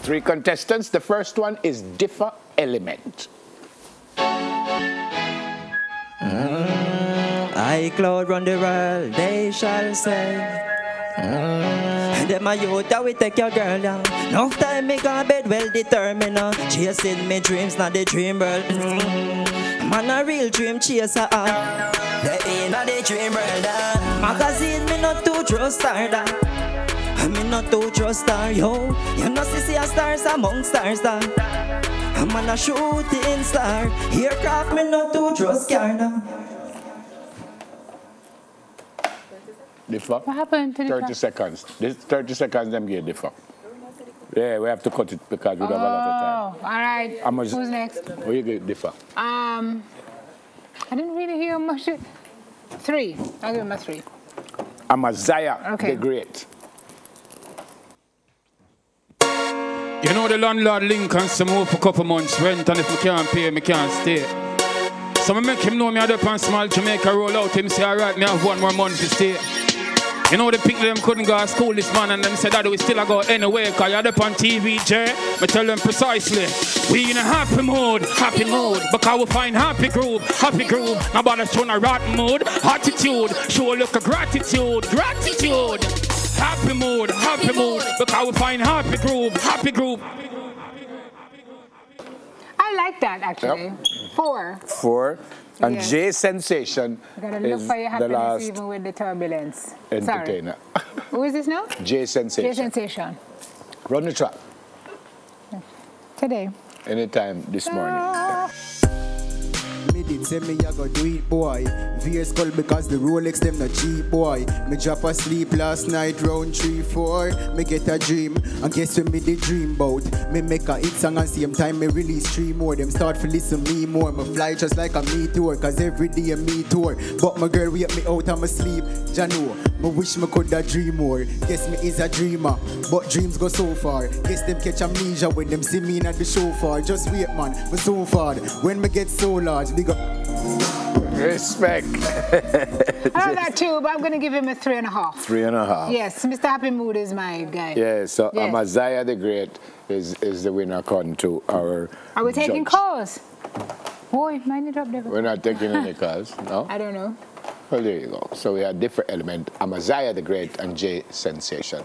3 contestants. The first one is Differ Element. I cloud run the world, they shall say. Them a youth that we take your girl down. No time me go bed well determined. Chasing me dreams, not the dream world. Man a real dream chaser. They ain't not the dream world. Magazine me not too trust star. Me not too trust star, yo. You know see a stars among stars. Man a shooting star. Aircraft me not too trust car now. Differ? What happened to the 30 seconds. This 30 seconds, them get differ. Yeah, we have to cut it because we don't have a lot of time. Oh, all right. Who's next? Oh, you get differ. I didn't really hear much. 3. I'll give him a 3. Amaziah the Great. You know the landlord Lincoln some move for a couple months rent, and if I can't pay, I can't stay. So I make him know me had up on small Jamaica roll out. Him say, alright, me have 1 more month to stay. You know the people them couldn't go to school this man, and them said that we still go anyway, cause you had up on TV, Jay. I tell them precisely, we in a happy mood, because we find happy groove, nobody showing a rotten mood, attitude, show a look of gratitude. Happy mood, because we find happy groove. I like that actually. Yep. 4. 4. And Yeah. J Sensation Gotta look is for your the happiness last even with the turbulence. entertainer. Sorry. Who is this now? J Sensation. J Sensation. Run the track. Today. Anytime this morning. Me did say me I go do it, boy. VS call because the Rolex them not cheap, boy. Me drop asleep last night round 3-4. Me get a dream, and guess when me the dream bout. Me make a hit song and same time me release 3 more. Them start to listen me more. Me fly just like a meteor, cause every day me tour. But my girl wake me out of my sleep. Jano, me wish me could a dream more. Guess me is a dreamer, but dreams go so far. Guess them catch amnesia when them see me in the show far. Just wait man, me so far. When me get so large, big up. Respect. I love that too, but I'm going to give him a 3.5. 3.5. Yes, Mr. Happy Mood is my guy. Yeah, so Yes. Amaziah the Great is the winner according to our Are we taking judge. calls? Boy, mind it up there. We're not taking any calls, no? I don't know. Well, there you go. So we have Different Element, Amaziah the Great, and J Sensation.